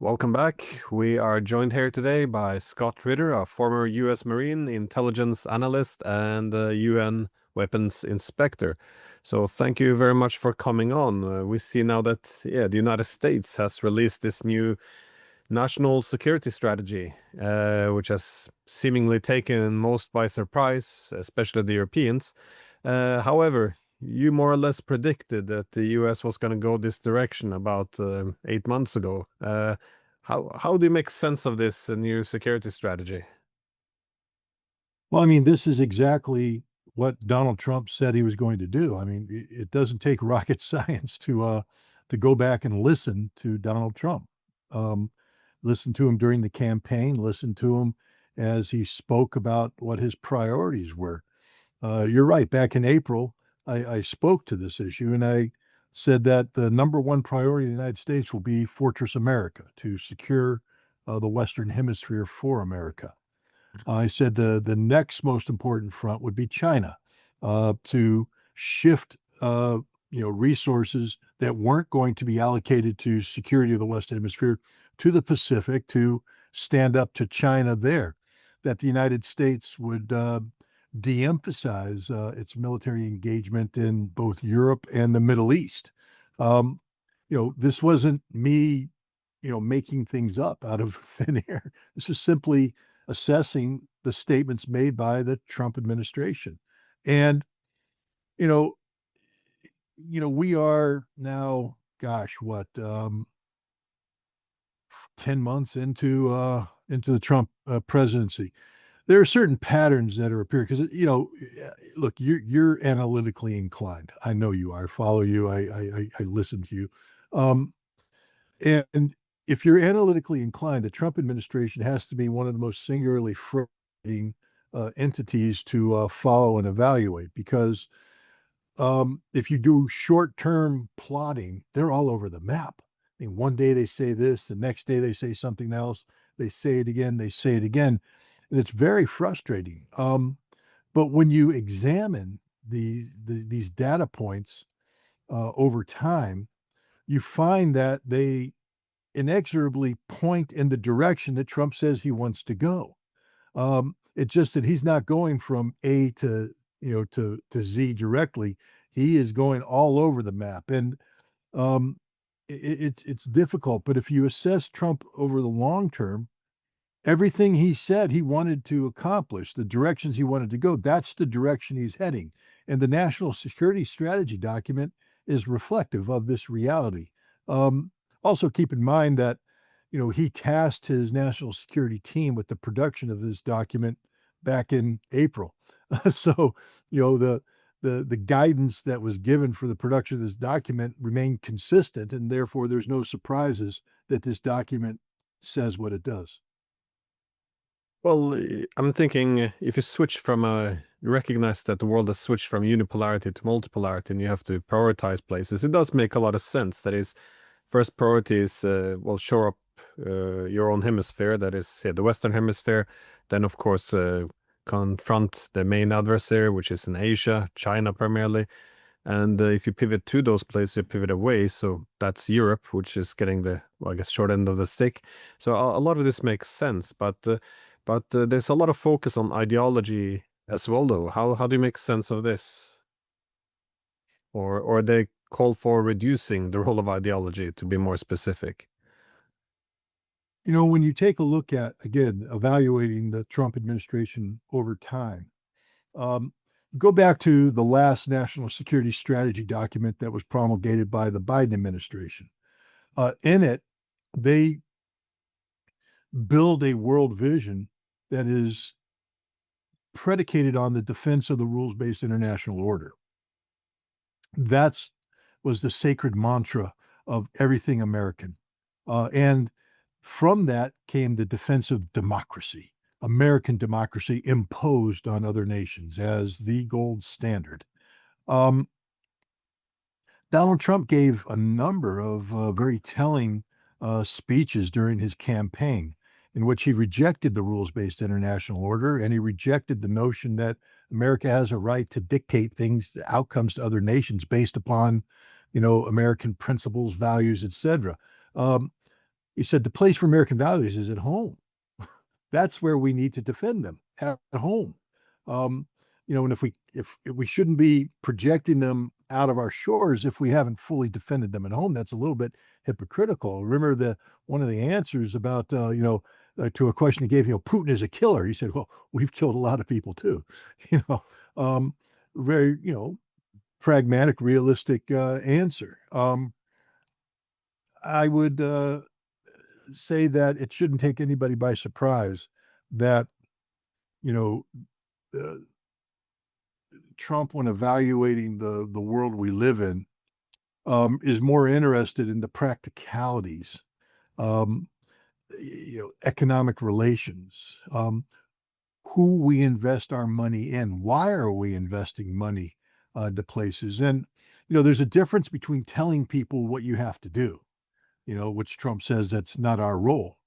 Welcome back. We are joined here today by Scott Ritter, a former U.S. Marine, intelligence analyst, and UN weapons inspector. So thank you very much for coming on. We see now that the United States has released this new national security strategy, which has seemingly taken most by surprise, especially the Europeans. However, you more or less predicted that the US was going to go this direction about 8 months ago. How do you make sense of this new security strategy? Well, I mean, this is exactly what Donald Trump said he was going to do. I mean, it doesn't take rocket science to go back and listen to Donald Trump. Um, Listen to him during the campaign, listen to him as he spoke about what his priorities were. You're right. Back in April, I spoke to this issue and I said that the number one priority of the United States will be Fortress America to secure the Western Hemisphere for America. I said the next most important front would be China, to shift, resources that weren't going to be allocated to security of the Western Hemisphere to the Pacific to stand up to China there. That the United States would de-emphasize its military engagement in both Europe and the Middle East. This wasn't me, making things up out of thin air. This was simply assessing the statements made by the Trump administration. And, you know, we are now, gosh, what, 10 months into the Trump presidency. There are certain patterns that are appearing because, look, you're analytically inclined. I know you are. I follow you. I listen to you. Um, and if you're analytically inclined, the Trump administration has to be one of the most singularly frustrating entities to follow and evaluate because if you do short-term plotting, they're all over the map. I mean, one day they say this, the next day they say something else, they say it again, they say it again, and it's very frustrating. But when you examine these data points over time, you find that they inexorably point in the direction that Trump says he wants to go. It's just that he's not going from A to to Z directly. He is going all over the map, and it's difficult. But if you assess Trump over the long term, everything he said he wanted to accomplish, the directions he wanted to go, that's the direction he's heading. And the national security strategy document is reflective of this reality. Um, Also, keep in mind that, he tasked his national security team with the production of this document back in April. So, the guidance that was given for the production of this document remained consistent, and therefore there's no surprises that this document says what it does. Well, I'm thinking if you switch from you recognize that the world has switched from unipolarity to multipolarity and you have to prioritize places, it does make a lot of sense. That is, first priority is, well, shore up your own hemisphere, that is, the Western Hemisphere. Then, of course, confront the main adversary, which is in Asia, China primarily. And if you pivot to those places, you pivot away. So that's Europe, which is getting the, well, I guess, short end of the stick. So a lot of this makes sense, but there's a lot of focus on ideology as well, though. How do you make sense of this? Or they call for reducing the role of ideology, to be more specific? When you take a look at, again, evaluating the Trump administration over time, um, go back to the last national security strategy document that was promulgated by the Biden administration. In it, they build a world vision that is predicated on the defense of the rules-based international order. That's was the sacred mantra of everything American. And from that came the defense of democracy, American democracy imposed on other nations as the gold standard. Um, Donald Trump gave a number of very telling speeches during his campaign in which he rejected the rules-based international order and he rejected the notion that America has a right to dictate things, outcomes to other nations based upon, American principles, values, etc. Um, He said the place for American values is at home. That's where we need to defend them, at home. Um, and if we shouldn't be projecting them out of our shores if we haven't fully defended them at home, that's a little bit hypocritical. Remember one of the answers about to a question he gave, Putin is a killer. He said, "Well, we've killed a lot of people too." You know, very pragmatic, realistic answer. I would say that it shouldn't take anybody by surprise that you know uh, Trump, when evaluating the world we live in, is more interested in the practicalities, um, economic relations, who we invest our money in, why are we investing money to places, and there's a difference between telling people what you have to do, which Trump says that's not our role,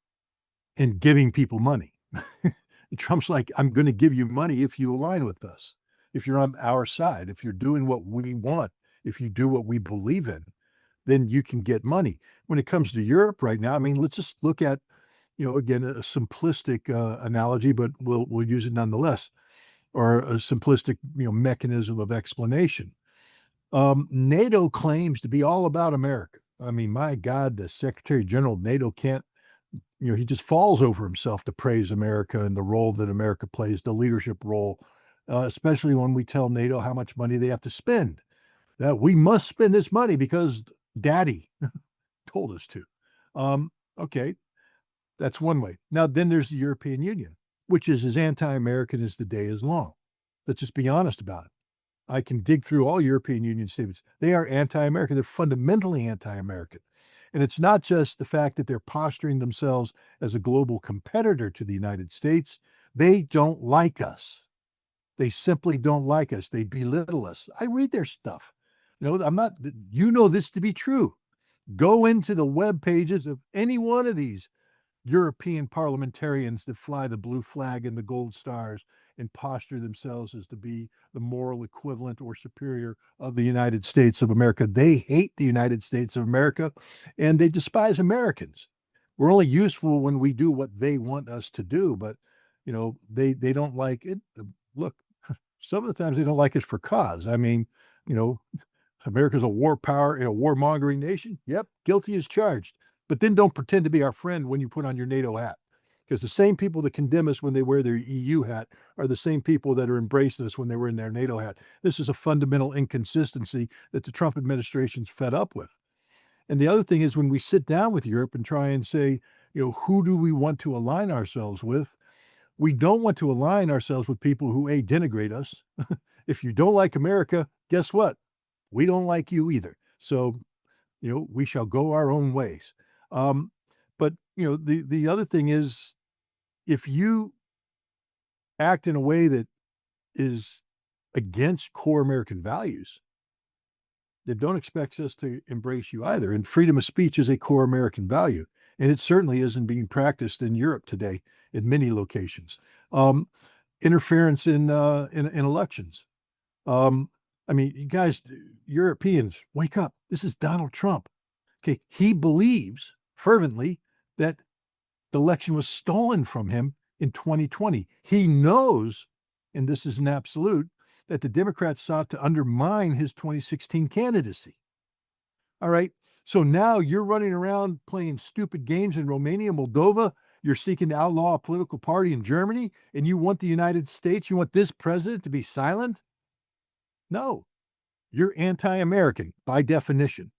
and giving people money. Trump's like, I'm going to give you money if you align with us, if you're on our side, if you're doing what we want, if you do what we believe in, then you can get money. When it comes to Europe right now, I mean, let's just look at, again, a simplistic analogy, but we'll use it nonetheless, or a simplistic, mechanism of explanation. NATO claims to be all about America. I mean, my God, the Secretary General of NATO can't, he just falls over himself to praise America and the role that America plays, the leadership role, especially when we tell NATO how much money they have to spend. That we must spend this money because Daddy told us to. Okay, that's one way. Now, then there's the European Union, which is as anti-American as the day is long. Let's just be honest about it. I can dig through all European Union statements. They are anti-American. They're fundamentally anti-American. And it's not just the fact that they're posturing themselves as a global competitor to the United States. They don't like us. They simply don't like us. They belittle us. I read their stuff. I'm not, this to be true. Go into the web pages of any one of these European parliamentarians that fly the blue flag and the gold stars and posture themselves as to be the moral equivalent or superior of the United States of America. They hate the United States of America and they despise Americans. We're only useful when we do what they want us to do, but they don't like it. Look, some of the times they don't like us for cause. I mean, you know, America's a war power and a warmongering nation. Yep, guilty as charged. But then don't pretend to be our friend when you put on your NATO hat. Because the same people that condemn us when they wear their EU hat are the same people that are embracing us when they were in their NATO hat. This is a fundamental inconsistency that the Trump administration's fed up with. And the other thing is when we sit down with Europe and try and say, who do we want to align ourselves with? We don't want to align ourselves with people who, A, denigrate us. If you don't like America, guess what? We don't like you either. So, we shall go our own ways. But, the other thing is, if you act in a way that is against core American values, then don't expect us to embrace you either. And freedom of speech is a core American value. And it certainly isn't being practiced in Europe today in many locations. Interference in elections. I mean, you guys, Europeans, wake up. This is Donald Trump. Okay, he believes fervently that the election was stolen from him in 2020. He knows, and this is an absolute, that the Democrats sought to undermine his 2016 candidacy. All right, so now you're running around playing stupid games in Romania, Moldova. You're seeking to outlaw a political party in Germany, and you want the United States, you want this president to be silent? No, you're anti-American by definition.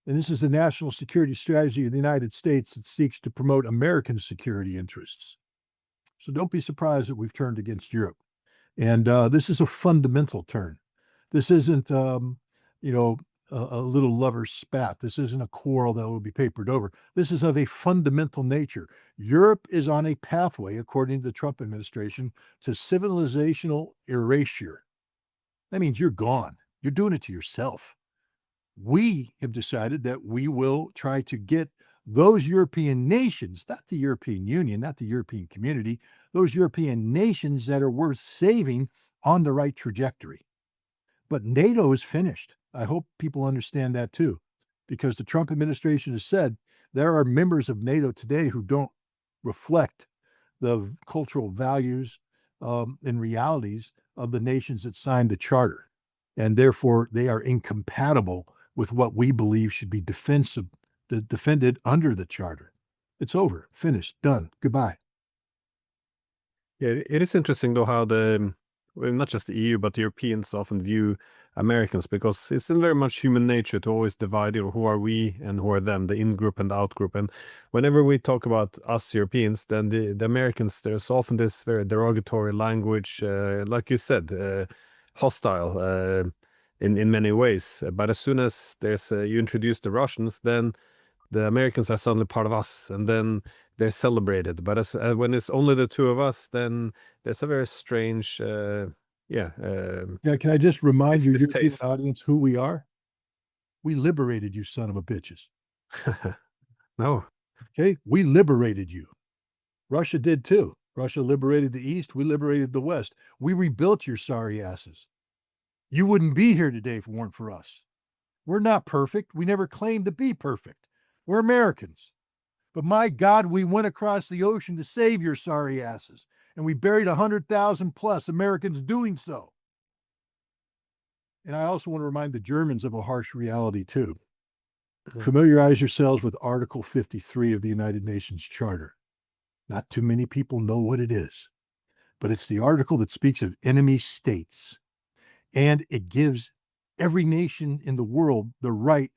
And this is the national security strategy of the United States that seeks to promote American security interests. So don't be surprised that we've turned against Europe. And this is a fundamental turn. This isn't, a little lover's spat. This isn't a quarrel that will be papered over. This is of a fundamental nature. Europe is on a pathway, according to the Trump administration, to civilizational erasure. That means you're gone. You're doing it to yourself. We have decided that we will try to get those European nations, not the European Union, not the European community, those European nations that are worth saving on the right trajectory. But NATO is finished. I hope people understand that too, because the Trump administration has said There are members of NATO today who don't reflect the cultural values and realities of the nations that signed the charter. And therefore, they are incompatible with what we believe should be defended under the charter. It's over, finished, done, goodbye. Yeah, it is interesting though how well, not just the EU, but the Europeans often view Americans, because it's in very much human nature to always divide, who are we and who are them, the in-group and the out-group. And whenever we talk about us Europeans, then the Americans, there's often this very derogatory language, like you said, hostile in many ways. But as soon as you introduce the Russians, then the Americans are suddenly part of us, and then they're celebrated. But when it's only the two of us, then there's a very strange, Yeah, can I just remind you, European distaste. audience, who we are? We liberated you, son of a bitches. No, Okay, we liberated you. Russia did too. Russia liberated the East. We liberated the West. We rebuilt your sorry asses. You wouldn't be here today if it weren't for us. We're not perfect. We never claimed to be perfect. We're Americans. But my God, we went across the ocean to save your sorry asses, and we buried 100,000 plus Americans doing so. And I also want to remind the Germans of a harsh reality too. Familiarize yourselves with Article 53 of the United Nations Charter. Not too many people know what it is, but it's the article that speaks of enemy states. And it gives every nation in the world the right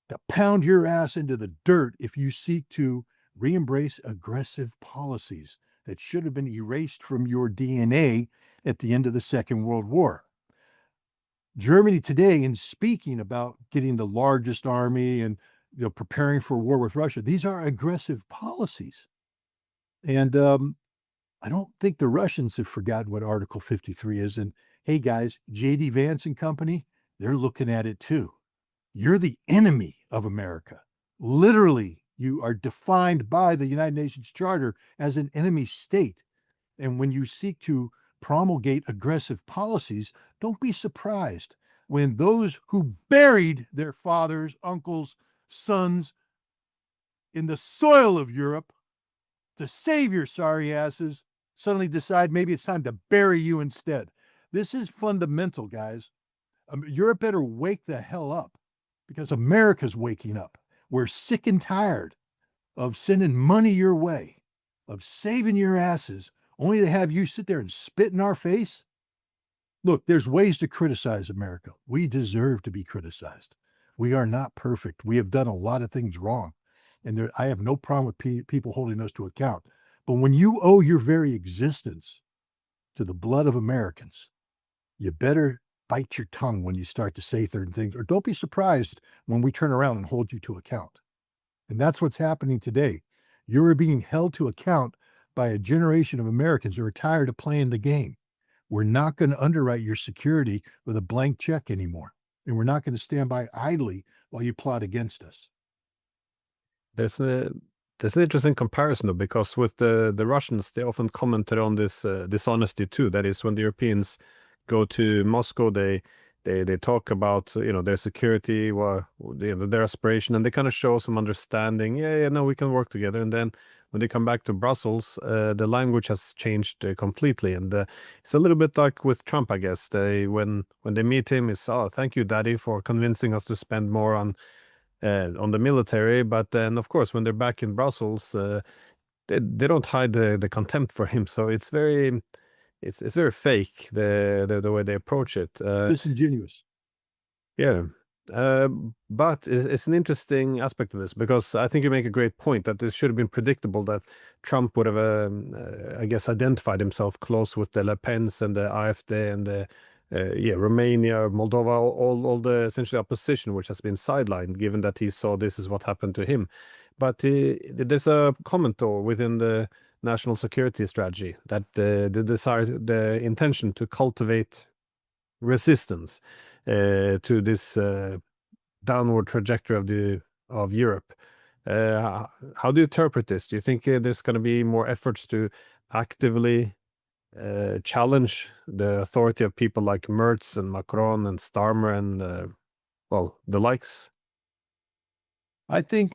to pound your ass into the dirt if you seek to re-embrace aggressive policies that should have been erased from your DNA at the end of the Second World War. Germany today, in speaking about getting the largest army and preparing for war with Russia, these are aggressive policies. And I don't think the Russians have forgotten what Article 53 is. And hey, guys, J.D. Vance and company, they're looking at it too. You're the enemy of America. Literally, you are defined by the United Nations Charter as an enemy state. And when you seek to promulgate aggressive policies, don't be surprised when those who buried their fathers, uncles, sons in the soil of Europe to save your sorry asses suddenly decide maybe it's time to bury you instead. This is fundamental, guys. Europe better wake the hell up, because America's waking up. We're sick and tired of sending money your way, of saving your asses, only to have you sit there and spit in our face. Look, there's ways to criticize America. We deserve to be criticized. We are not perfect. We have done a lot of things wrong. And I have no problem with people holding us to account. But when you owe your very existence to the blood of Americans, you better bite your tongue when you start to say certain things, or don't be surprised when we turn around and hold you to account. And that's what's happening today. You're being held to account by a generation of Americans who are tired of playing the game. We're not going to underwrite your security with a blank check anymore. And we're not going to stand by idly while you plot against us. there's an interesting comparison though, because with the Russians, they often commented on this dishonesty too. That is, when the Europeans go to Moscow, they talk about their security, their aspiration, and they kind of show some understanding. Yeah, no, we can work together. And then when they come back to Brussels, the language has changed completely, and it's a little bit like with Trump, I guess. When they meet him, it's, oh, thank you, Daddy, for convincing us to spend more on the military. But then, of course, when they're back in Brussels, they don't hide the contempt for him. So it's very fake, the way they approach it. Disingenuous. Yeah. But it's an interesting aspect of this, because I think you make a great point that this should have been predictable, that Trump would have, I guess, identified himself close with the Le Pens and the AfD and the Romania, Moldova, all the essentially opposition, which has been sidelined, given that he saw this is what happened to him. But there's a comment though within the national security strategy that the intention to cultivate resistance to this downward trajectory of Europe. How do you interpret this? Do you think there's going to be more efforts to actively challenge the authority of people like Merz and Macron and Starmer and the likes? I think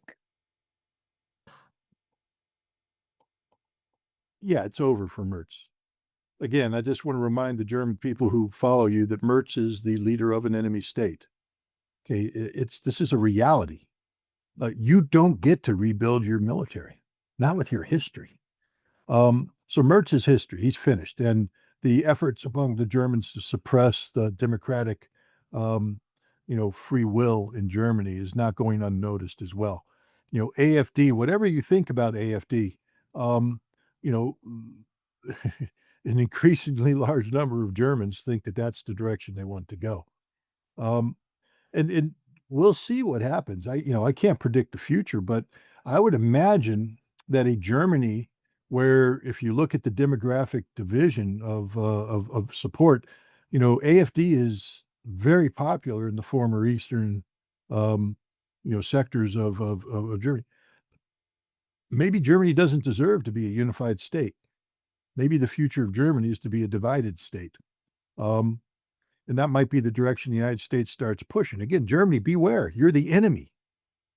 yeah, it's over for Merz. Again, I just want to remind the German people who follow you that Merz is the leader of an enemy state. Okay, this is a reality. You don't get to rebuild your military, not with your history. So Merz is history. He's finished, and the efforts among the Germans to suppress the democratic, free will in Germany is not going unnoticed as well. AFD, whatever you think about AFD, um, you know, an increasingly large number of Germans think that that's the direction they want to go. Um, and we'll see what happens. I can't predict the future, but I would imagine that a Germany where if you look at the demographic division of support, AFD is very popular in the former Eastern, um, sectors of Germany. Maybe Germany doesn't deserve to be a unified state. Maybe the future of Germany is to be a divided state. Um, and that might be the direction the United States starts pushing. Again, Germany, beware, you're the enemy.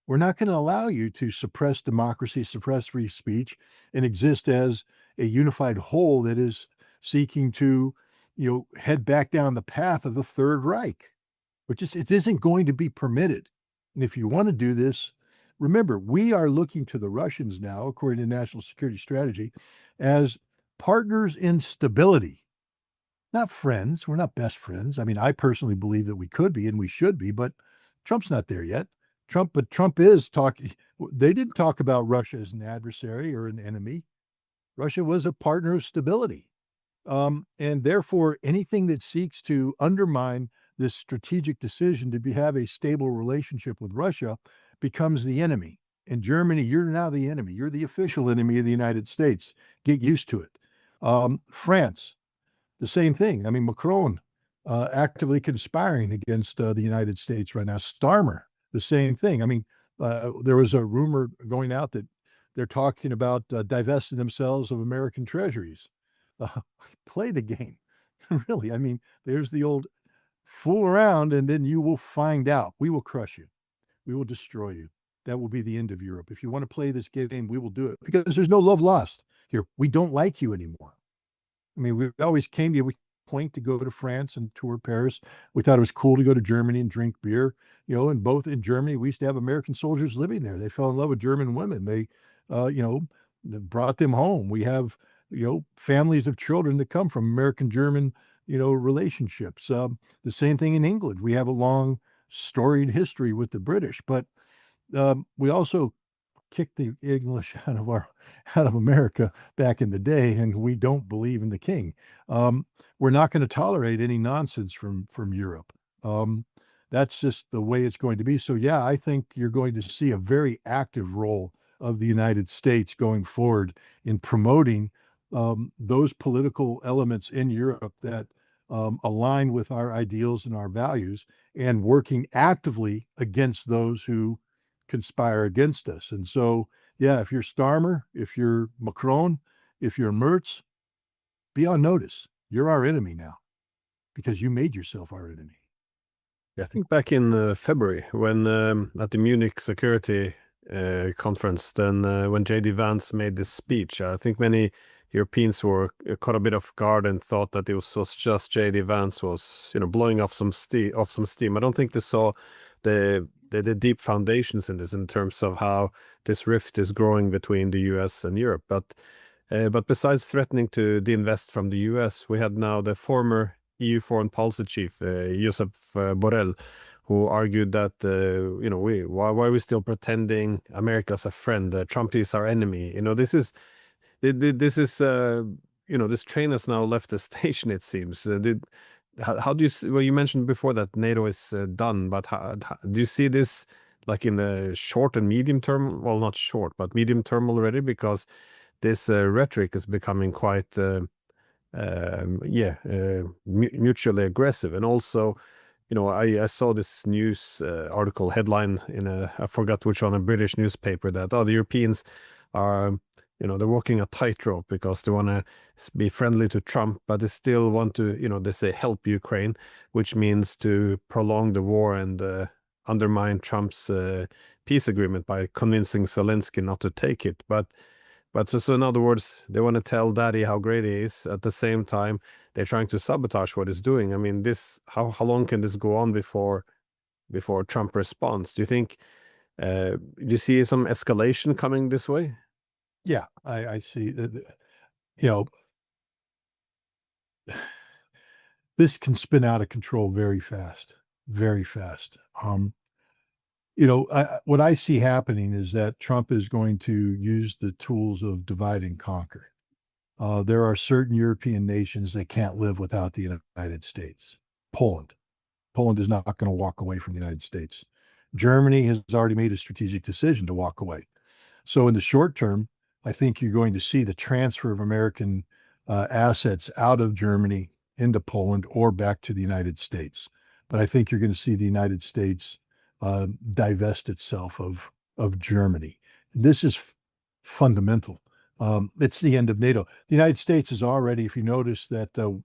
We're not going to allow you to suppress democracy, suppress free speech, and exist as a unified whole that is seeking to, head back down the path of the Third Reich, it isn't going to be permitted. And if you want to do this, remember, we are looking to the Russians now, according to national security strategy, as partners in stability, not friends. We're not best friends. I mean, I personally believe that we could be and we should be, but Trump's not there yet. Trump is talking. They didn't talk about Russia as an adversary or an enemy. Russia was a partner of stability. And therefore, anything that seeks to undermine this strategic decision to have a stable relationship with Russia becomes the enemy. In Germany, you're now the enemy. You're the official enemy of the United States. Get used to it. France, the same thing. I mean, Macron actively conspiring against the United States right now. Starmer, the same thing. I mean, there was a rumor going out that they're talking about divesting themselves of American treasuries. Uh, Play the game. Really, I mean, there's the old fool around and then you will find out. We will crush you. We will destroy you. That will be the end of Europe. If you want to play this game, we will do it because there's no love lost here. We don't like you anymore. I mean, we always came to you. We point to go to France and tour Paris. We thought it was cool to go to Germany and drink beer. And both in Germany, we used to have American soldiers living there. They fell in love with German women. They, brought them home. We have, families of children that come from American German, relationships. The same thing in England. We have a long, storied history with the British, but we also kicked the English out of America back in the day, and we don't believe in the king. We're not going to tolerate any nonsense from Europe. That's just the way it's going to be. So yeah, I think you're going to see a very active role of the United States going forward in promoting those political elements in Europe that align with our ideals and our values, and working actively against those who conspire against us. And so, yeah, if you're Starmer, if you're Macron, if you're Merz, be on notice. You're our enemy now because you made yourself our enemy. I think back in February, when at the Munich Security Conference, then when J.D. Vance made this speech, I think many Europeans were caught a bit off guard and thought that it was just J.D. Vance was, blowing off some steam. I don't think they saw the deep foundations in this in terms of how this rift is growing between the U.S. and Europe. But besides threatening to deinvest from the U.S., we had now the former EU foreign policy chief, Josep Borrell, who argued that, why are we still pretending America's a friend? Trump is our enemy. This train has now left the station, it seems. How do you see, well, you mentioned before that NATO is done, but how do you see this like in the short and medium term? Well, not short, but medium term already, because this rhetoric is becoming quite mutually aggressive. And also, I saw this news article headline in I forgot which one, a British newspaper, that the Europeans are, they're walking a tightrope because they want to be friendly to Trump, but they still want to, they say help Ukraine, which means to prolong the war and undermine Trump's peace agreement by convincing Zelensky not to take it. But But so in other words, they want to tell Daddy how great he is. At the same time, they're trying to sabotage what he's doing. I mean, this how long can this go on before Trump responds? Do you think? Do you see some escalation coming this way? Yeah, I see. You know, this can spin out of control very fast, very fast. What I see happening is that Trump is going to use the tools of divide and conquer. There are certain European nations that can't live without the United States. Poland. Poland is not going to walk away from the United States. Germany has already made a strategic decision to walk away. So in the short term, I think you're going to see the transfer of American assets out of Germany into Poland or back to the United States. But I think you're going to see the United States divest itself of Germany. This is fundamental. It's the end of NATO. The United States is already, if you notice that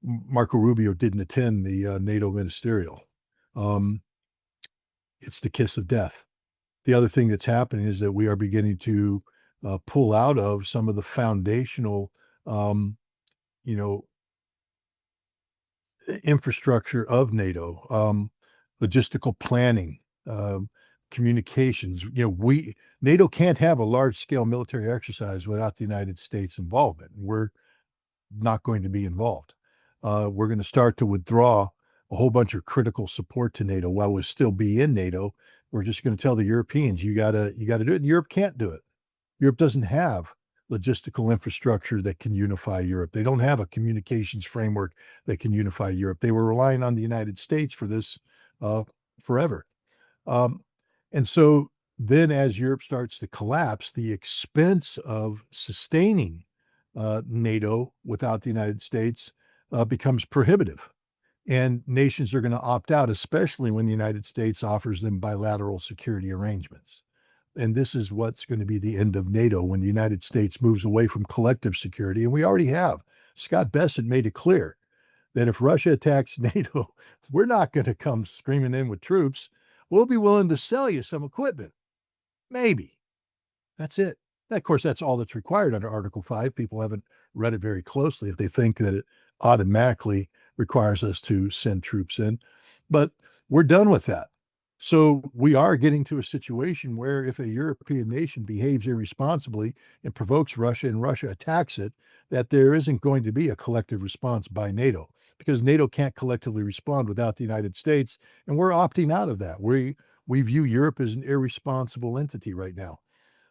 Marco Rubio didn't attend the NATO ministerial, it's the kiss of death. The other thing that's happening is that we are beginning to pull out of some of the foundational, you know, infrastructure of NATO, logistical planning, communications. NATO can't have a large scale military exercise without the United States involvement. We're not going to be involved. We're going to start to withdraw a whole bunch of critical support to NATO while we'll still be in NATO. We're just going to tell the Europeans, you gotta do it. And Europe can't do it. Europe doesn't have logistical infrastructure that can unify Europe. They don't have a communications framework that can unify Europe. They were relying on the United States for this forever. And so then as Europe starts to collapse, the expense of sustaining NATO without the United States becomes prohibitive. And nations are going to opt out, especially when the United States offers them bilateral security arrangements. And this is what's going to be the end of NATO when the United States moves away from collective security. And we already have. Scott Bessent made it clear that if Russia attacks NATO, we're not going to come screaming in with troops. We'll be willing to sell you some equipment. Maybe. That's it. Of course, that's all that's required under Article 5. People haven't read it very closely if they think that it automatically requires us to send troops in. But we're done with that. So we are getting to a situation where if a European nation behaves irresponsibly and provokes Russia and Russia attacks it, that there isn't going to be a collective response by NATO because NATO can't collectively respond without the United States. And we're opting out of that. We view Europe as an irresponsible entity right now.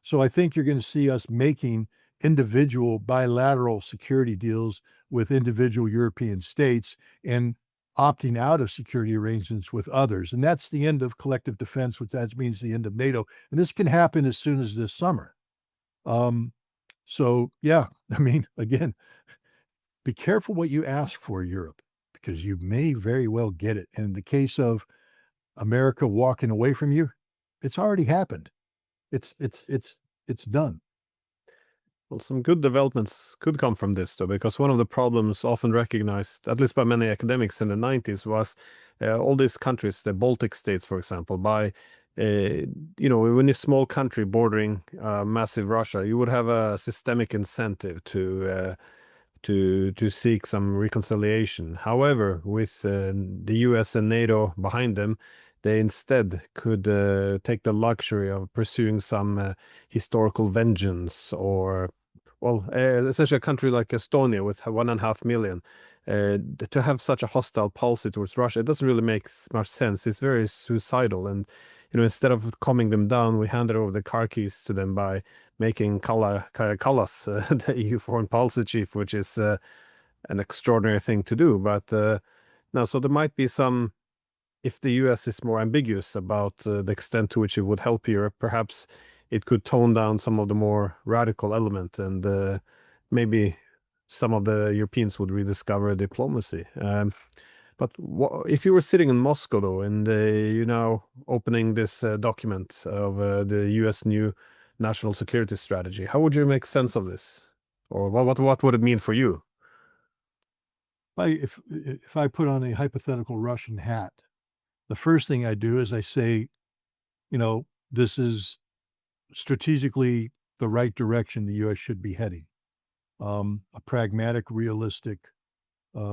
So I think you're going to see us making individual bilateral security deals with individual European states and opting out of security arrangements with others. And that's the end of collective defense, which that means the end of NATO. And this can happen as soon as this summer. So yeah, I mean, again, be careful what you ask for, Europe, because you may very well get it. And in the case of America walking away from you, it's already happened. It's done. Well, some good developments could come from this, though, because one of the problems often recognized, at least by many academics in the 90s, was all these countries, the Baltic states, for example, by, when you're a small country bordering massive Russia, you would have a systemic incentive to seek some reconciliation. However, with the US and NATO behind them, they instead could take the luxury of pursuing some historical vengeance or, well, essentially a country like Estonia with 1.5 million. To have such a hostile policy towards Russia, it doesn't really make much sense. It's very suicidal. And, instead of calming them down, we handed over the car keys to them by making Kallas the EU foreign policy chief, which is an extraordinary thing to do. But no, so there might be some, if the US is more ambiguous about the extent to which it would help Europe, perhaps it could tone down some of the more radical element, and maybe some of the Europeans would rediscover diplomacy. But if you were sitting in Moscow, though, and you're now opening this document of the US new national security strategy, how would you make sense of this? Or what would it mean for you? If I put on a hypothetical Russian hat, the first thing I do is I say, this is strategically the right direction the U.S. should be heading. A pragmatic, realistic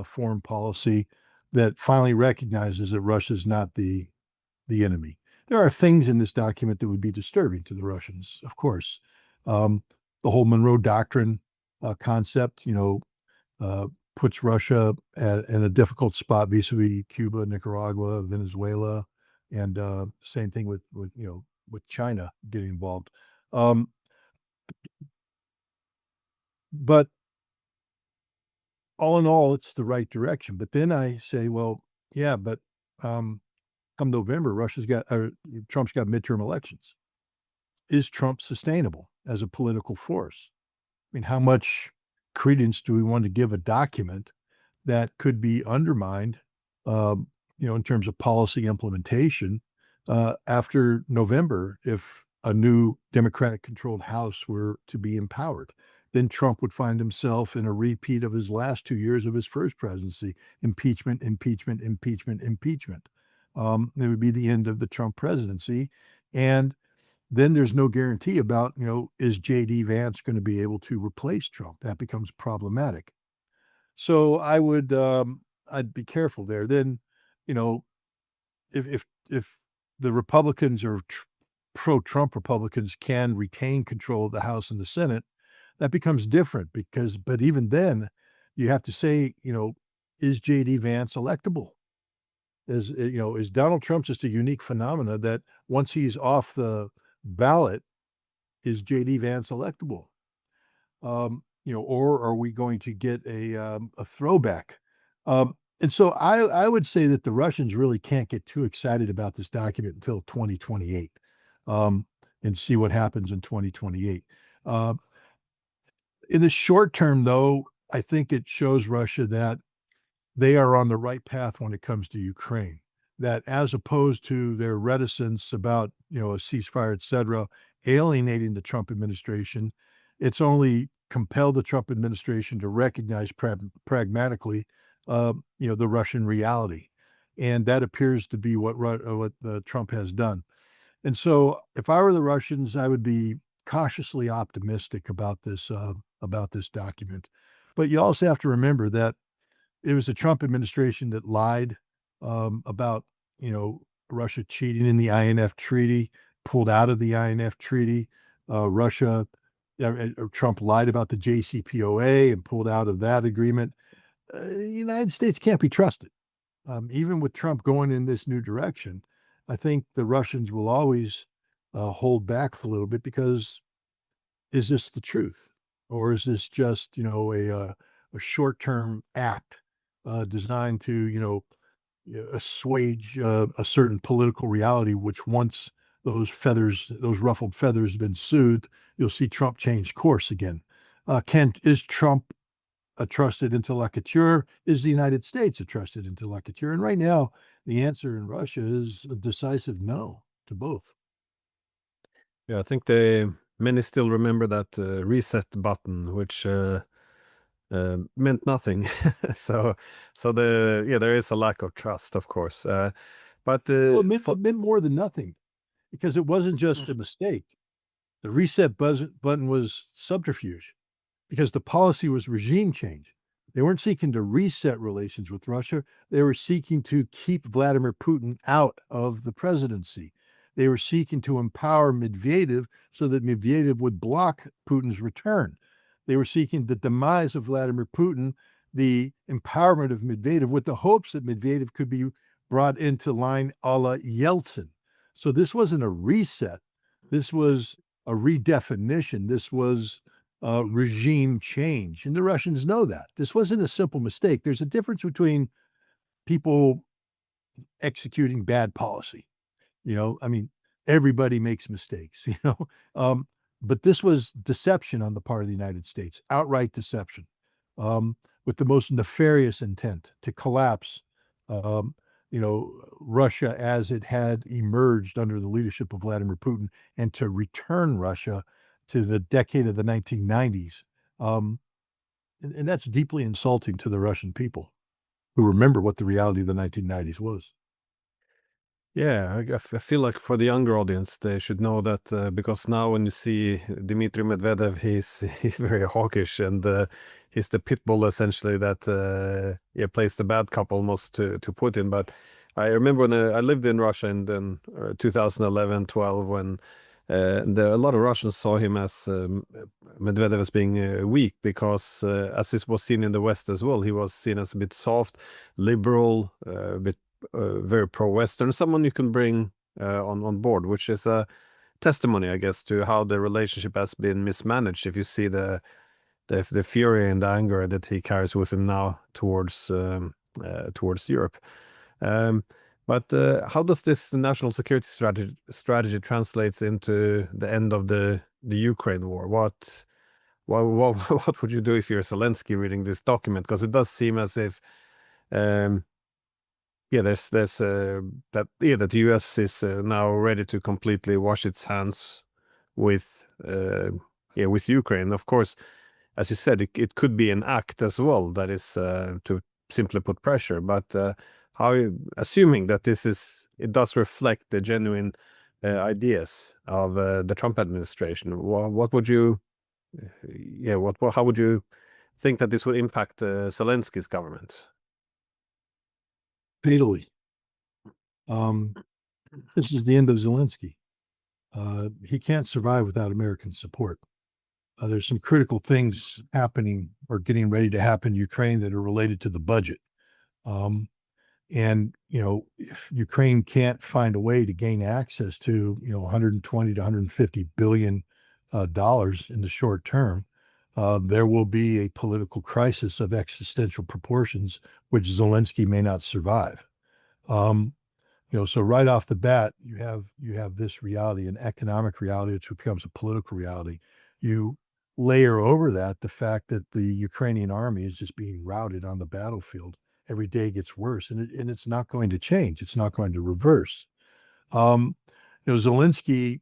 foreign policy that finally recognizes that Russia's not the enemy. There are things in this document that would be disturbing to the Russians, of course. The whole Monroe Doctrine concept, puts Russia in a difficult spot vis-a-vis Cuba, Nicaragua, Venezuela, and same thing with with China getting involved. But all in all, it's the right direction. But then I say, well, yeah, but come November, Trump's got midterm elections. Is Trump sustainable as a political force? I mean, how much credence do we want to give a document that could be undermined, um, in terms of policy implementation after November if a new Democratic controlled House were to be empowered? Then Trump would find himself in a repeat of his last 2 years of his first presidency: impeachment, impeachment, impeachment, impeachment. It would be the end of the Trump presidency. And then there's no guarantee about, is J.D. Vance going to be able to replace Trump? That becomes problematic. So I'd be careful there. Then, you know, if the Republicans or pro-Trump Republicans can retain control of the House and the Senate, that becomes different but even then, you have to say, is J.D. Vance electable? Is Donald Trump just a unique phenomena that once he's off the ballot, is J.D. Vance electable? Or are we going to get a throwback? And so I would say that the Russians really can't get too excited about this document until 2028, and see what happens in 2028. In the short term, though, I think it shows Russia that they are on the right path when it comes to Ukraine. That as opposed to their reticence about, a ceasefire, et cetera, alienating the Trump administration, it's only compelled the Trump administration to recognize pragmatically, the Russian reality. And that appears to be what Trump has done. And so if I were the Russians, I would be cautiously optimistic about this document. But you also have to remember that it was the Trump administration that lied about, Russia cheating in the INF treaty, pulled out of the INF treaty. Trump lied about the JCPOA and pulled out of that agreement. The United States can't be trusted. Even with Trump going in this new direction, I think the Russians will always hold back a little bit because is this the truth? Or is this just, a short-term act designed to, assuage a certain political reality, which once those ruffled feathers have been soothed, you'll see Trump change course again. Is Trump a trusted interlocutor? Is the United States a trusted interlocutor? And right now, the answer in Russia is a decisive no to both. Yeah, I think many still remember that reset button, which meant nothing. so there is a lack of trust, of course. But Well, it meant more than nothing because it wasn't just a mistake. The reset button was subterfuge because the policy was regime change. They weren't seeking to reset relations with Russia. They were seeking to keep Vladimir Putin out of the presidency. They were seeking to empower Medvedev so that Medvedev would block Putin's return. They were seeking the demise of Vladimir Putin, the empowerment of Medvedev, with the hopes that Medvedev could be brought into line a la Yeltsin. So this wasn't a reset. This was a redefinition. This was regime change. And the Russians know that. This wasn't a simple mistake. There's a difference between people executing bad policy. I mean, everybody makes mistakes, but this was deception on the part of the United States, outright deception, with the most nefarious intent to collapse, um, Russia as it had emerged under the leadership of Vladimir Putin and to return Russia to the decade of the 1990s. And that's deeply insulting to the Russian people who remember what the reality of the 1990s was. Yeah, I feel like for the younger audience, they should know that because now when you see Dmitry Medvedev, he's very hawkish and he's the pit bull essentially that yeah, plays the bad cop almost to Putin. But I remember when I lived in Russia in then 2011, 12, when a lot of Russians saw him as Medvedev as being weak because as this was seen in the West as well, he was seen as a bit soft, liberal, a bit very pro-Western, someone you can bring on board, which is a testimony, I guess, to how the relationship has been mismanaged. If you see the fury and the anger that he carries with him now towards Europe. But how does this national security strategy translates into the end of the Ukraine war? What would you do if you're Zelensky reading this document? Because it does seem as if yeah, there's that the U.S. is now ready to completely wash its hands with with Ukraine. Of course, as you said, it could be an act as well that is to simply put pressure. But assuming that it does reflect the genuine ideas of the Trump administration, what would you how would you think that this would impact Zelensky's government? Fatally. This is the end of Zelensky. He can't survive without American support. There's some critical things happening or getting ready to happen in Ukraine that are related to the budget. And, if Ukraine can't find a way to gain access to, 120 to 150 billion dollars in the short term, there will be a political crisis of existential proportions, which Zelensky may not survive. So right off the bat, you have this reality, an economic reality, which becomes a political reality. You layer over that the fact that the Ukrainian army is just being routed on the battlefield. Every day gets worse, and it's not going to change. It's not going to reverse. Zelensky,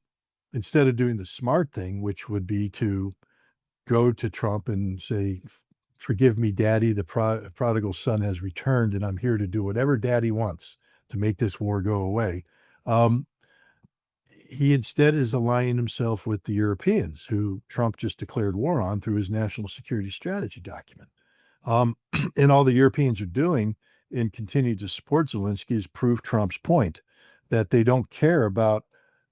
instead of doing the smart thing, which would be to go to Trump and say, "Forgive me, Daddy. The prodigal son has returned, and I'm here to do whatever Daddy wants to make this war go away." He instead is aligning himself with the Europeans, who Trump just declared war on through his national security strategy document. And all the Europeans are doing and continue to support Zelensky is prove Trump's point that they don't care about,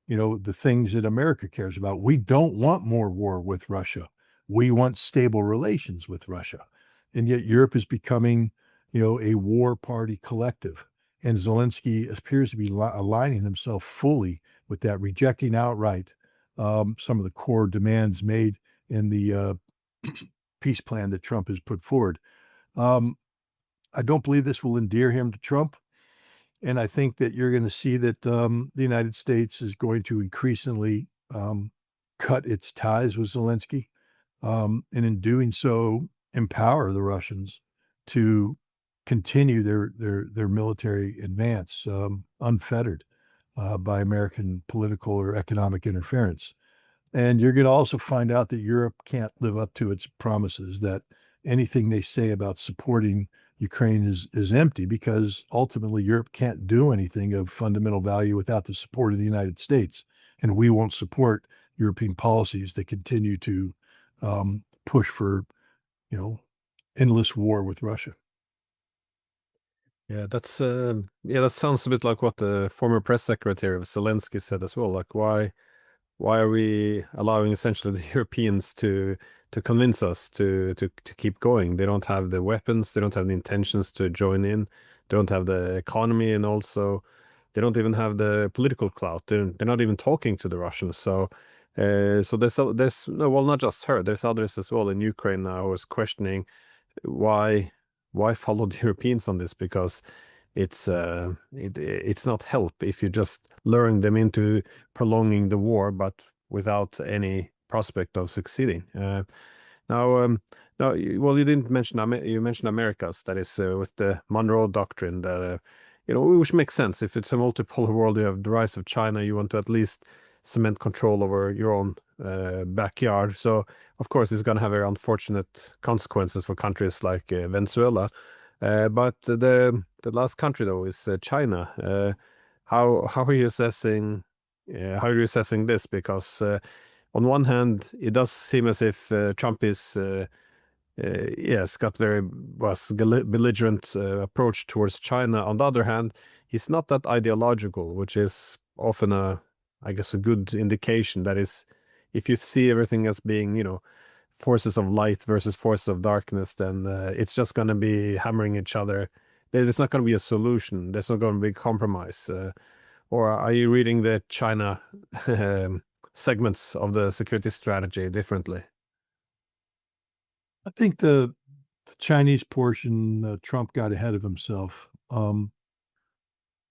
the things that America cares about. We don't want more war with Russia. We want stable relations with Russia. And yet Europe is becoming, a war party collective. And Zelensky appears to be aligning himself fully with that, rejecting outright some of the core demands made in the peace plan that Trump has put forward. I don't believe this will endear him to Trump. And I think that you're going to see that the United States is going to increasingly cut its ties with Zelensky. And in doing so, empower the Russians to continue their military advance unfettered by American political or economic interference. And you're going to also find out that Europe can't live up to its promises, that anything they say about supporting Ukraine is empty, because ultimately Europe can't do anything of fundamental value without the support of the United States. And we won't support European policies that continue to push for, endless war with Russia. Yeah, that sounds a bit like what the former press secretary of Zelensky said as well. Like, why are we allowing essentially the Europeans to convince us to keep going? They don't have the weapons, they don't have the intentions to join in, they don't have the economy, and also they don't even have the political clout. They're not even talking to the Russians. So there's no, well, not just her. There's others as well in Ukraine now who is questioning why follow the Europeans on this, because it's not help if you just luring them into prolonging the war, but without any prospect of succeeding. Now, well, you didn't mention you mentioned Americas, that is with the Monroe Doctrine, that which makes sense. If it's a multipolar world, you have the rise of China, you want to at least cement control over your own backyard. So of course it's going to have very unfortunate consequences for countries like Venezuela. But the last country though is China. how are you assessing this? Because on one hand, it does seem as if Trump is yes, got very was belligerent approach towards China. On the other hand, he's not that ideological, which is often I guess, a good indication. That is, if you see everything as being, forces of light versus forces of darkness, then it's just going to be hammering each other. There's not going to be a solution. There's not going to be compromise. Or are you reading the China segments of the security strategy differently? I think the Chinese portion, Trump got ahead of himself.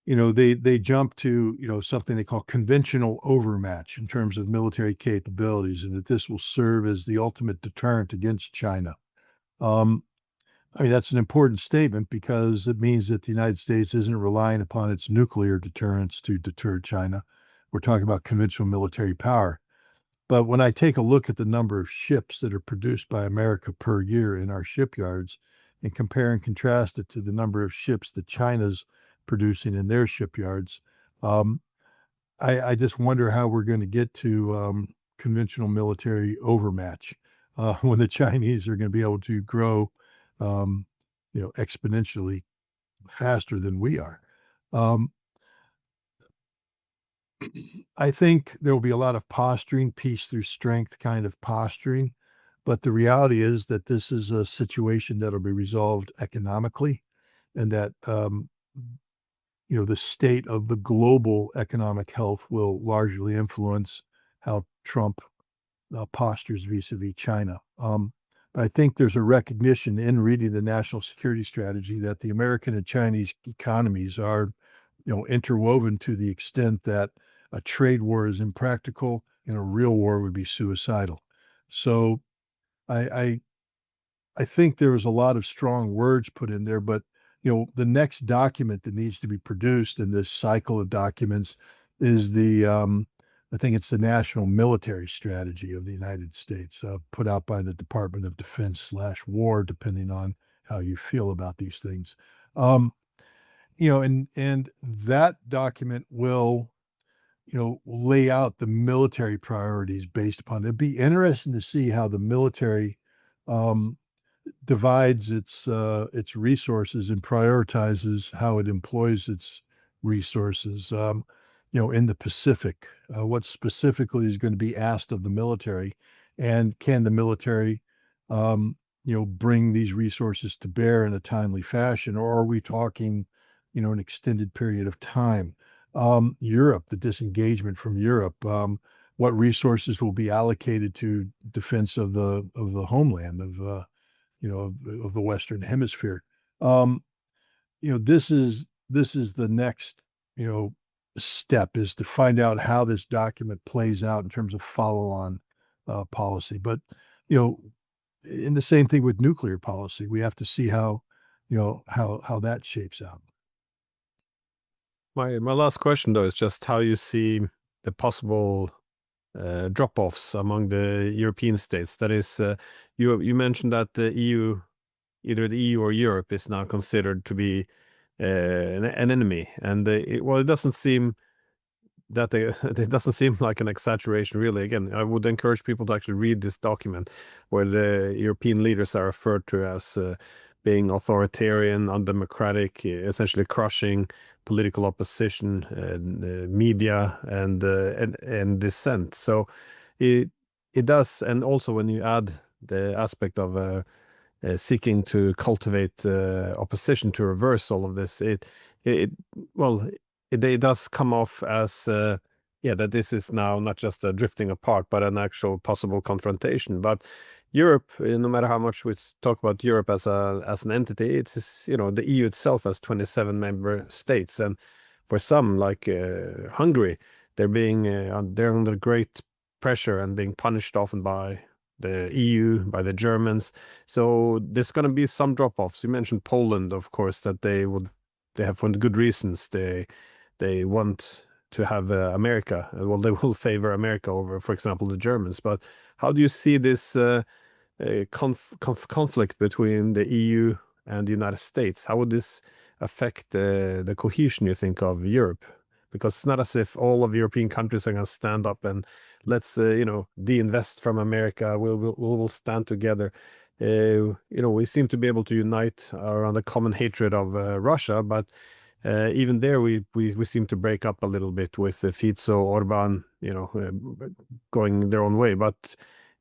They jumped to, something they call conventional overmatch in terms of military capabilities, and that this will serve as the ultimate deterrent against China. Um, I mean, that's an important statement because it means that the United States isn't relying upon its nuclear deterrence to deter China. We're talking about conventional military power. But when I take a look at the number of ships that are produced by America per year in our shipyards and compare and contrast it to the number of ships that China's producing in their shipyards, um, I just wonder how we're going to get to conventional military overmatch when the Chinese are going to be able to grow, um, exponentially faster than we are. Um, I think there will be a lot of posturing, peace through strength kind of posturing. But the reality is that this is a situation that'll be resolved economically, and that, the state of the global economic health will largely influence how Trump postures vis-a-vis China. But I think there's a recognition in reading the national security strategy that the American and Chinese economies are, interwoven to the extent that a trade war is impractical and a real war would be suicidal. So I, I I think there was a lot of strong words put in there, but the next document that needs to be produced in this cycle of documents is I think it's the National Military Strategy of the United States, put out by the Department of Defense/War, depending on how you feel about these things. Um, and that document will, lay out the military priorities based upon it. It'd be interesting to see how the military um, divides its resources and prioritizes how it employs its resources, in the Pacific. What specifically is going to be asked of the military, and can the military, bring these resources to bear in a timely fashion, or are we talking, an extended period of time? Europe, the disengagement from Europe. What resources will be allocated to defense of the homeland of the Western Hemisphere. Um, this is the next, step, is to find out how this document plays out in terms of follow-on policy. But, you know, in the same thing with nuclear policy, we have to see how, how that shapes out. My last question, though, is just how you see the possible drop-offs among the European states. That is, you mentioned that the EU, either the EU or Europe, is now considered to be an enemy, and well, it doesn't seem that it doesn't seem like an exaggeration, really. Again, I would encourage people to actually read this document, where the European leaders are referred to as being authoritarian, undemocratic, essentially crushing political opposition, media, and dissent. So it it does, and also when you add the aspect of seeking to cultivate opposition to reverse all of this, it well, it does come off as yeah, that this is now not just a drifting apart, but an actual possible confrontation. But Europe, no matter how much we talk about Europe as an entity, it's the EU itself has 27 member states, and for some, like Hungary, they're under great pressure and being punished often by the EU, by the Germans. So there's going to be some drop-offs. You mentioned Poland, of course, that they have, for good reasons, they want to have America. Well, they will favor America over, for example, the Germans. But how do you see this conflict between the EU and the United States? How would this affect the cohesion, you think, of Europe? because it's not as if all of the European countries are going to stand up and let's de-invest from America. We'll stand together. We seem to be able to unite around a common hatred of Russia, but even there we seem to break up a little bit with Fico, Orban, going their own way. But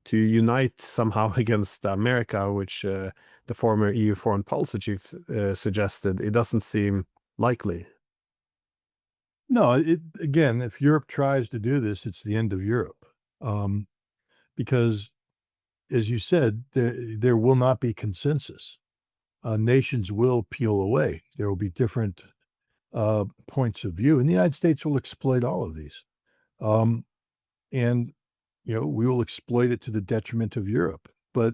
to unite somehow against America, which the former EU foreign policy chief suggested, it doesn't seem likely. No, again, if Europe tries to do this, it's the end of Europe. Because, as you said, there will not be consensus. Nations will peel away. There will be different points of view, and the United States will exploit all of these. And we will exploit it to the detriment of Europe. But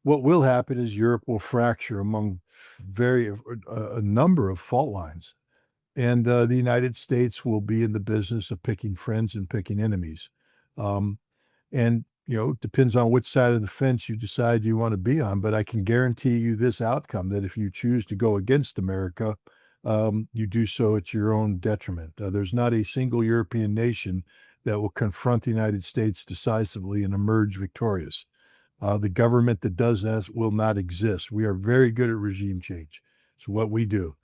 what will happen is Europe will fracture among a number of fault lines. And the United States will be in the business of picking friends and picking enemies. And, depends on which side of the fence you decide you want to be on. But I can guarantee you this outcome, that if you choose to go against America, you do so at your own detriment. There's not a single European nation that will confront the United States decisively and emerge victorious. The government that does that will not exist. We are very good at regime change. It's what we do.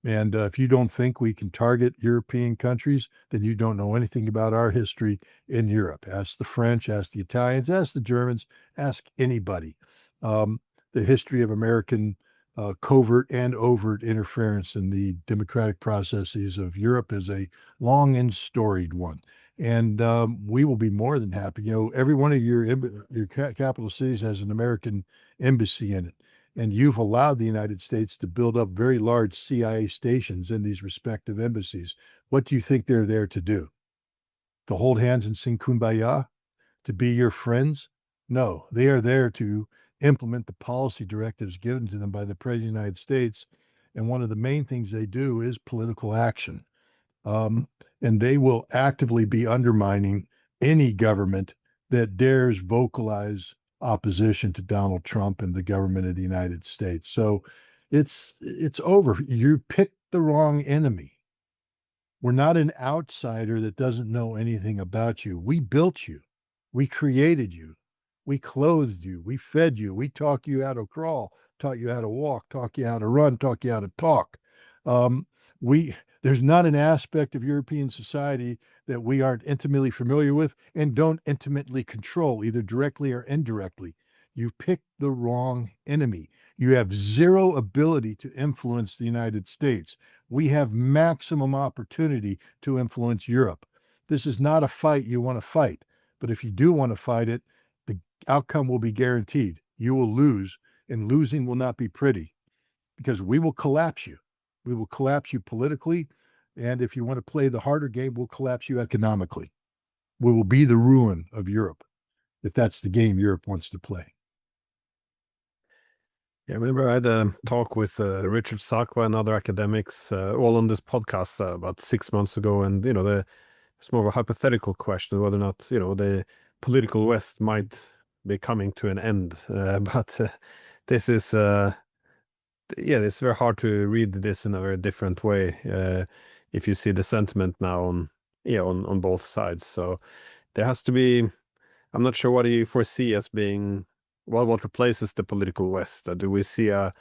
And if you don't think we can target European countries, then you don't know anything about our history in Europe. Ask the French, ask the Italians, ask the Germans, ask anybody. The history of American covert and overt interference in the democratic processes of Europe is a long and storied one. And we will be more than happy. Every one of your capital cities has an American embassy in it. And you've allowed the United States to build up very large CIA stations in these respective embassies. What do you think they're there to do? To hold hands and sing Kumbaya? To be your friends? No, they are there to implement the policy directives given to them by the President of the United States. And one of the main things they do is political action. And they will actively be undermining any government that dares vocalize opposition to Donald Trump and the government of the United States. So it's over. You picked the wrong enemy. We're not an outsider that doesn't know anything about you. We built you. We created you. We clothed you. We fed you. We taught you how to crawl, taught you how to walk, taught you how to run, taught you how to talk. There's not an aspect of European society that we aren't intimately familiar with and don't intimately control, either directly or indirectly. You picked the wrong enemy. You have zero ability to influence the United States. We have maximum opportunity to influence Europe. This is not a fight you want to fight, but if you do want to fight it, the outcome will be guaranteed. You will lose, and losing will not be pretty, because we will collapse you. We will collapse you politically, and if you want to play the harder game, we'll collapse you economically. We will be the ruin of Europe, if that's the game Europe wants to play. Yeah, I remember I had a talk with Richard Sakwa and other academics, all on this podcast about 6 months ago, and it's more of a hypothetical question whether or not the political West might be coming to an end. But this is it's very hard to read this in a very different way if you see the sentiment now on both sides. So there has to be. I'm not sure what you foresee as being what replaces the political West. Do we see a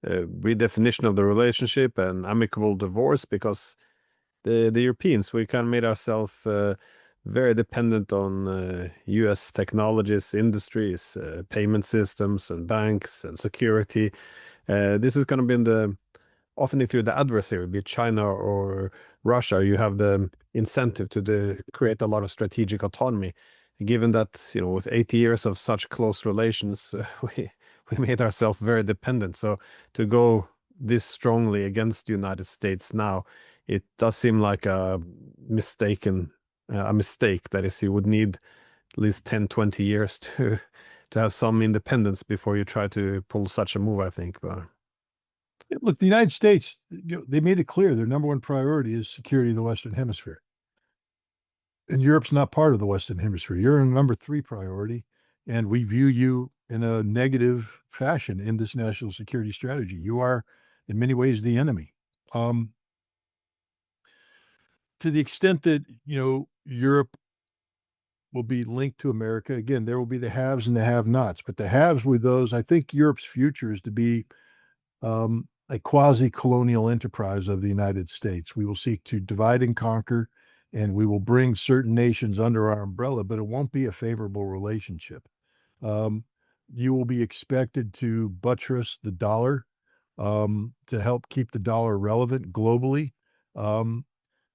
redefinition of the relationship and amicable divorce? Because the Europeans, we kind of made ourselves very dependent on U.S. technologies, industries, payment systems, and banks and security. This is going to be often if you're the adversary, be it China or Russia, you have the incentive to create a lot of strategic autonomy. Given that, with 80 years of such close relations, we made ourselves very dependent. So to go this strongly against the United States now, it does seem like a mistake. That is, you would need at least 10, 20 years to have some independence before you try to pull such a move, I think. But look, the United States, they made it clear their number one priority is security of the Western Hemisphere. And Europe's not part of the Western Hemisphere. You're in number 3 priority, and we view you in a negative fashion in this national security strategy. You are, in many ways, the enemy. to the extent that, Europe will be linked to America, again, there will be the haves and the have-nots, but the haves with those, I think Europe's future is to be a quasi-colonial enterprise of the United States. We will seek to divide and conquer, and we will bring certain nations under our umbrella, but it won't be a favorable relationship. Um, you will be expected to buttress the dollar to help keep the dollar relevant globally. Um,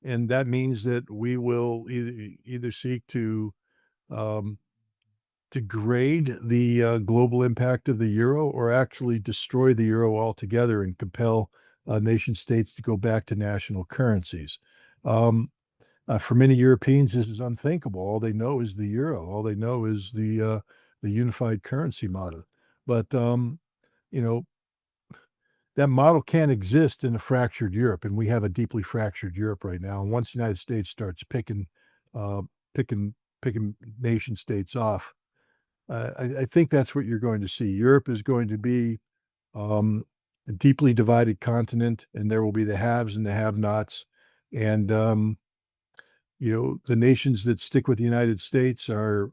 and that means that we will either seek to um, degrade the global impact of the euro or actually destroy the euro altogether and compel nation states to go back to national currencies. Um, for many Europeans, this is unthinkable. All they know is the euro. All they know is the unified currency model. But you know that model can't exist in a fractured Europe, and we have a deeply fractured Europe right now. And once the United States starts uh, picking, picking nation states off, I think that's what you're going to see. Europe is going to be a deeply divided continent, and there will be the haves and the have-nots. And the nations that stick with the United States are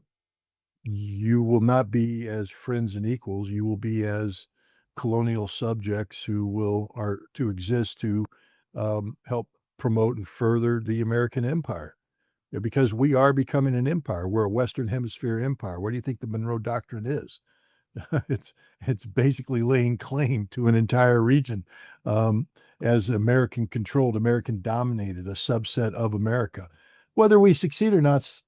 you will not be as friends and equals. You will be as colonial subjects who will are to exist to help promote and further the American empire. Yeah, because we are becoming an empire. We're a Western Hemisphere empire. What do you think the Monroe Doctrine is? It's basically laying claim to an entire region um, as American controlled, American dominated, a subset of America. Whether we succeed or not,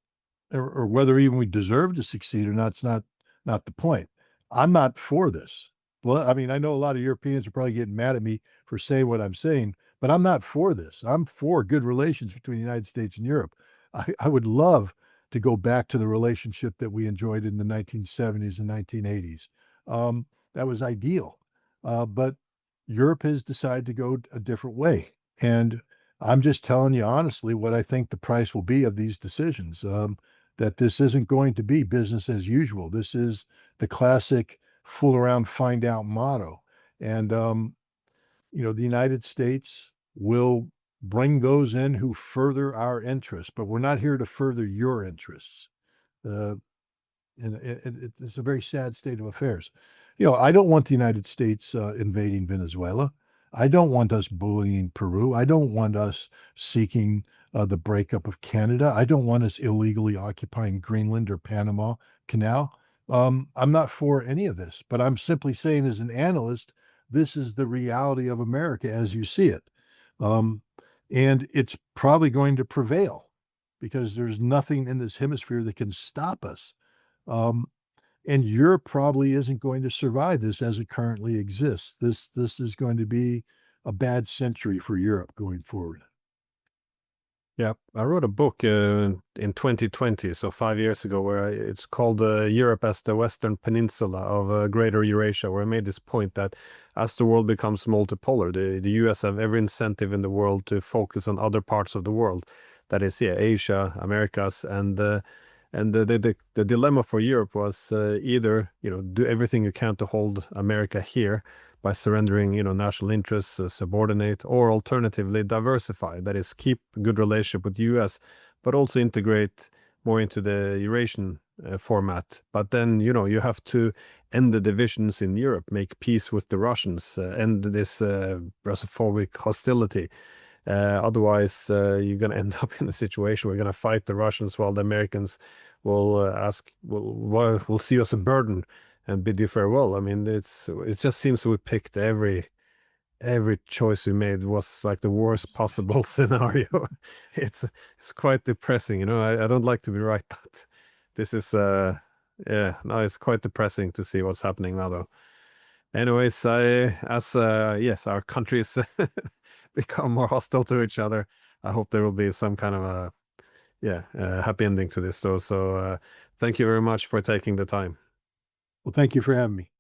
or whether even we deserve to succeed or not, it's not the point. I'm not for this. Well, I mean, I know a lot of Europeans are probably getting mad at me for saying what I'm saying, but I'm not for this. I'm for good relations between the United States and Europe. I would love to go back to the relationship that we enjoyed in the 1970s and 1980s. That was ideal. But Europe has decided to go a different way. And I'm just telling you honestly what I think the price will be of these decisions. That this isn't going to be business as usual. This is the classic fool around, find out motto. And, the United States will bring those in who further our interests, but we're not here to further your interests. Uh, and it's a very sad state of affairs. I don't want the United States invading Venezuela. I don't want us bullying Peru. I don't want us seeking the breakup of Canada. I don't want us illegally occupying Greenland or Panama Canal. I'm not for any of this, but I'm simply saying, as an analyst, this is the reality of America as you see it. Um, and it's probably going to prevail because there's nothing in this hemisphere that can stop us. Um, and Europe probably isn't going to survive this as it currently exists. This is going to be a bad century for Europe going forward. Yeah, I wrote a book in 2020, so 5 years ago, where it's called Europe as the Western Peninsula of Greater Eurasia, where I made this point that as the world becomes multipolar, the US have every incentive in the world to focus on other parts of the world. That is, yeah, Asia, Americas, and the dilemma for Europe was either do everything you can to hold America here by surrendering national interests, subordinate, or alternatively diversify. That is, keep good relationship with the U.S., but also integrate more into the Eurasian format. But then you have to end the divisions in Europe, make peace with the Russians, end this Russophobic hostility. Otherwise, you're going to end up in a situation where you're going to fight the Russians while the Americans will see us a burden and bid you farewell. I mean, it just seems we picked every choice we made was like the worst possible scenario. It's quite depressing, I don't like to be right, but this is yeah, no, it's quite depressing to see what's happening now, though. Anyways, yes, our countries become more hostile to each other. I hope there will be some kind of a happy ending to this, though. So thank you very much for taking the time. Well, thank you for having me.